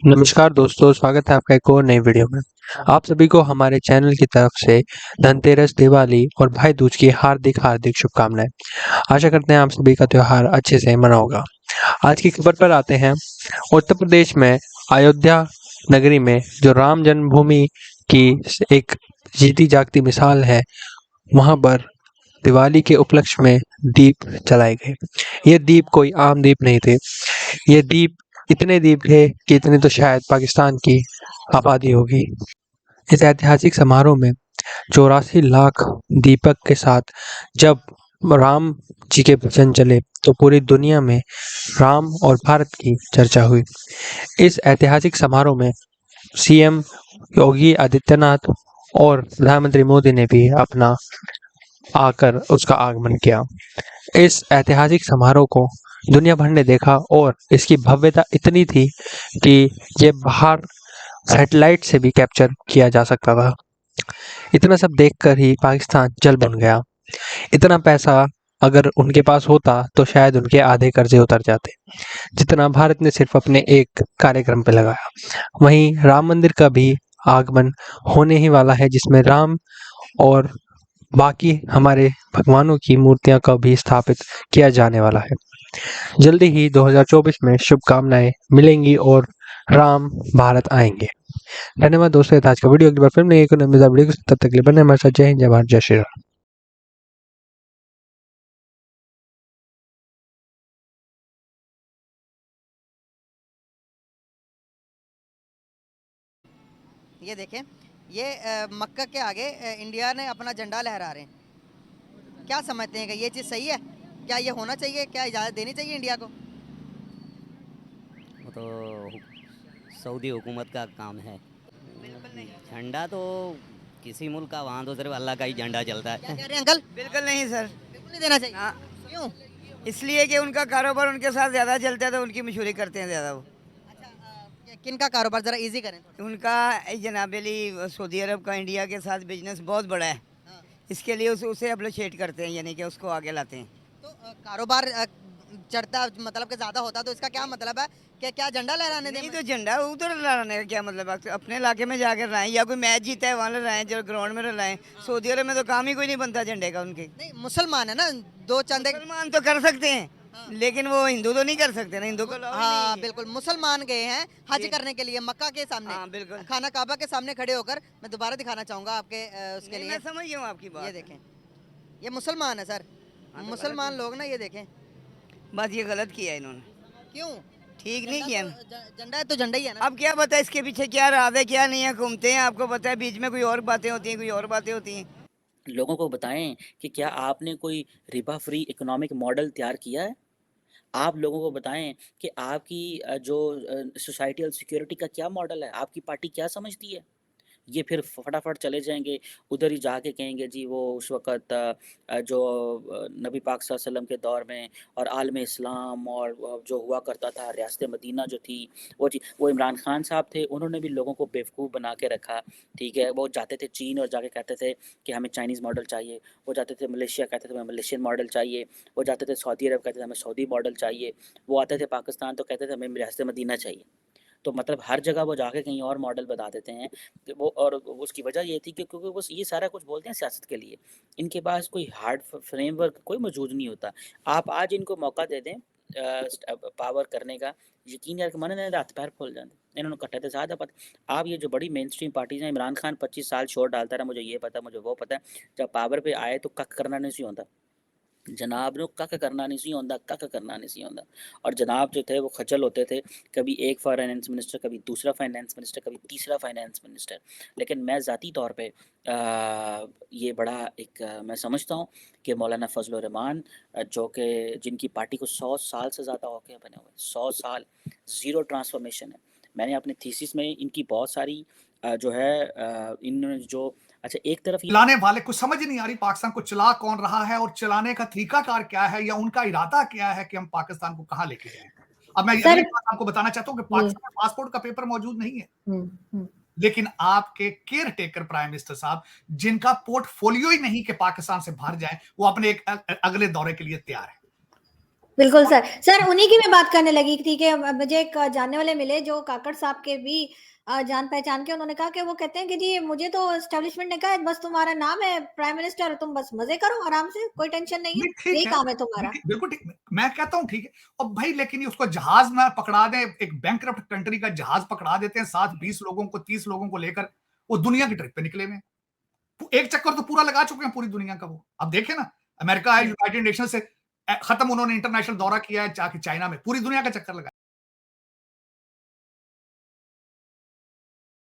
नमस्कार दोस्तों, स्वागत है आपका एक और नई वीडियो में। आप सभी को हमारे चैनल की तरफ से धनतेरस, दिवाली और भाई दूज की हार्दिक शुभकामनाएं। आशा करते हैं आप सभी का त्योहार अच्छे से मना होगा। आज की खबर पर आते हैं। उत्तर प्रदेश में अयोध्या नगरी में जो राम जन्मभूमि की एक जीती जागती मिसाल है, वहां पर दिवाली के उपलक्ष्य में दीप जलाए गए। ये दीप कोई आम दीप नहीं थे। ये दीप इतने दीप थे कि इतने तो शायद पाकिस्तान की आबादी होगी। इस ऐतिहासिक समारोह में 84 लाख दीपक के साथ जब राम जी के भजन चले तो पूरी दुनिया में राम और भारत की चर्चा हुई। इस ऐतिहासिक समारोह में सीएम योगी आदित्यनाथ और प्रधानमंत्री मोदी ने भी अपना आकर उसका आगमन किया। इस ऐतिहासिक समारोह को दुनिया भर ने देखा और इसकी भव्यता इतनी थी कि ये बाहर सैटेलाइट से भी कैप्चर किया जा सकता था। इतना सब देखकर ही पाकिस्तान जल बन गया। इतना पैसा अगर उनके पास होता तो शायद उनके आधे कर्जे उतर जाते, जितना भारत ने सिर्फ अपने एक कार्यक्रम पे लगाया। वहीं राम मंदिर का भी आगमन होने ही वाला है, जिसमें राम और बाकी हमारे भगवानों की मूर्तियां का भी स्थापित किया जाने वाला है। जल्दी ही 2024 में शुभकामनाएं मिलेंगी और राम भारत आएंगे। धन्यवाद दोस्तों, आज का वीडियो अगली बार फिर नई एक नई वीडियो के साथ, तब तक के लिए बने हमारे साथ। जय हिंद, जय भारत, जय श्री राम। ये देखें, ये मक्का के आगे इंडिया ने अपना झंडा लहरा रहे हैं। क्या समझते हैं कि ये चीज़ सही है? क्या ये होना चाहिए? क्या इजाज़त देनी चाहिए इंडिया को? वो तो सऊदी हुकूमत का काम है। बिल्कुल नहीं। झंडा तो किसी मुल्क का, वहाँ तो सिर्फ अल्लाह का ही झंडा चलता क्या है। कह रहे हैं अंकल? बिल्कुल नहीं सर। बिल्कुल नहीं देना चाहिए। हाँ, क्यों? इसलिए कि उनका कारोबार उनके साथ ज़्यादा चलता है तो उनकी मशहूरी करते हैं ज़्यादा वो। अच्छा, किन का कारोबार ज़रा इजी करें थोड़ा। उनका जनाब अली सऊदी अरब का इंडिया के साथ बिजनेस बहुत बड़ा है। हाँ। इसके लिए उसे अप्रिशिएट करते हैं, यानी कि उसको आगे लाते हैं। तो कारोबार चढ़ता मतलब कि ज़्यादा होता तो इसका क्या मतलब है कि क्या झंडा लहराने नहीं दें? तो झंडा उधर लहराने का क्या मतलब है? अपने इलाके में जाकर लाएं, या कोई मैच जीता है वहाँ लहराएं, जो ग्राउंड में लहराएं। सऊदी अरब में तो काम ही कोई नहीं बनता झंडे का उनके। नहीं, मुसलमान है ना, दो चंदे। मुसलमान तो कर सकते हैं, लेकिन वो हिंदू तो नहीं कर सकते ना, हिंदू को लाओ ही नहीं हाँ है। बिल्कुल, मुसलमान गए हैं हज जी। करने के लिए मक्का के सामने। हाँ, बिल्कुल। खाना काबा के सामने खड़े होकर, मैं दोबारा दिखाना चाहूंगा आपके उसके नहीं, लिए। मैं समझ गया हूँ आपकी बात। ये देखें, ये मुसलमान है सर। हाँ, तो मुसलमान गलत लोग ना, ये देखें। बस ये गलत किया इन्होंने, क्यों? ठीक नहीं किया ना। झंडा है तो झंडा ही है ना। अब क्या पता इसके पीछे क्या राज है क्या नहीं है, घूमते हैं, आपको पता है बीच में कोई और बातें होती हैं, कोई और बातें होती हैं। लोगों को बताएं कि क्या आपने कोई रिबा फ्री इकोनॉमिक मॉडल तैयार किया है। आप लोगों को बताएं कि आपकी जो सोसाइटल सिक्योरिटी का क्या मॉडल है, आपकी पार्टी क्या समझती है। ये फिर फटाफट चले जाएंगे, उधर ही जाके कहेंगे जी वो उस वक़्त जो नबी पाक सल्लल्लाहु अलैहि वसल्लम के दौर में और आलम इस्लाम और जो हुआ करता था रियासत मदीना जो थी वो इमरान खान साहब थे, उन्होंने भी लोगों को बेवकूफ़ बना के रखा। ठीक है, वो जाते थे चीन और जाके कहते थे कि हमें चाइनीज़ मॉडल चाहिए, वो जाते थे मलेशिया कहते थे हमें मलेशियन मॉडल चाहिए, वो जाते थे सऊदी अरब कहते थे हमें सऊदी मॉडल चाहिए, वो आते थे पाकिस्तान तो कहते थे हमें रियासत मदीना चाहिए। तो मतलब हर जगह वो जाके कहीं और मॉडल बता देते हैं कि वो, और उसकी वजह ये थी कि क्योंकि वो ये सारा कुछ बोलते हैं सियासत के लिए, इनके पास कोई हार्ड फ्रेमवर्क कोई मौजूद नहीं होता। आप आज इनको मौका दे दें पावर करने का, यकीन यार मन ने रात पैर फूल जाते इन्होंने कट्टे थे ज़्यादा पता। आप ये जो बड़ी मेन स्ट्रीम पार्टीज हैं, इमरान खान 25 साल शोर डालता रहा, मुझे ये पता मुझे वो पता है, जब पावर पे आए तो कख करना नहीं सी होता जनाब ने, कख करना नहीं सी होता, कख करना नहीं सी होता। और जनाब जो थे वो खचल होते थे, कभी एक फाइनेंस मिनिस्टर, कभी दूसरा फाइनेंस मिनिस्टर, कभी तीसरा फाइनेंस मिनिस्टर। लेकिन मैं ज़ाती तौर पे ये बड़ा एक मैं समझता हूँ कि मौलाना फजल रहमान जो कि जिनकी पार्टी को 100 साल से ज़्यादा हो गए बने हुए, 100 साल ज़ीरो ट्रांसफॉर्मेशन है। मैंने अपने थीसिस में इनकी बहुत सारी जो है इन्होंने जो, अच्छा एक तरफ चलाने वाले को समझ नहीं आ रही पाकिस्तान को चला कौन रहा है और चलाने का तरीकाकार क्या है या उनका इरादा क्या है कि हम पाकिस्तान को कहां लेके जाएं। अब मैं ये बात आपको बताना चाहता हूं कि पाकिस्तान में पासपोर्ट का पेपर मौजूद नहीं है, लेकिन आपके केयर टेकर प्राइम मिनिस्टर साहब, जिनका पोर्टफोलियो ही नहीं कि पाकिस्तान से बाहर जाए, वो अपने एक अगले दौरे के लिए तैयार है। बिल्कुल सर उन्हीं की मैं बात करने लगी थी कि मुझे एक जानने वाले मिले जो काकड़ साहब के भी जान पहचान के, उन्होंने कहा कि वो कहते हैं कि जी मुझे तो एस्टेब्लिशमेंट ने कहा है बस तुम्हारा नाम है प्राइम मिनिस्टर, तुम बस मजे करो आराम से, कोई टेंशन नहीं है, नहीं, ठीक यही है, काम है तुम्हारा। बिल्कुल ठीक, मैं कहता हूँ ठीक है। और भाई लेकिन उसको जहाज में पकड़ा दें, एक बैंकरप्ट कंट्री का जहाज पकड़ा देते हैं, साथ 20 लोगों को 30 लोगों को लेकर, वो दुनिया की ट्रिप पे निकले हुए हैं। एक चक्कर तो पूरा लगा चुके हैं पूरी दुनिया का वो। अब देखें ना, अमेरिका है, यूनाइटेड नेशन से खत्म, उन्होंने इंटरनेशनल दौरा किया है, चाइना में पूरी दुनिया का चक्कर लगा।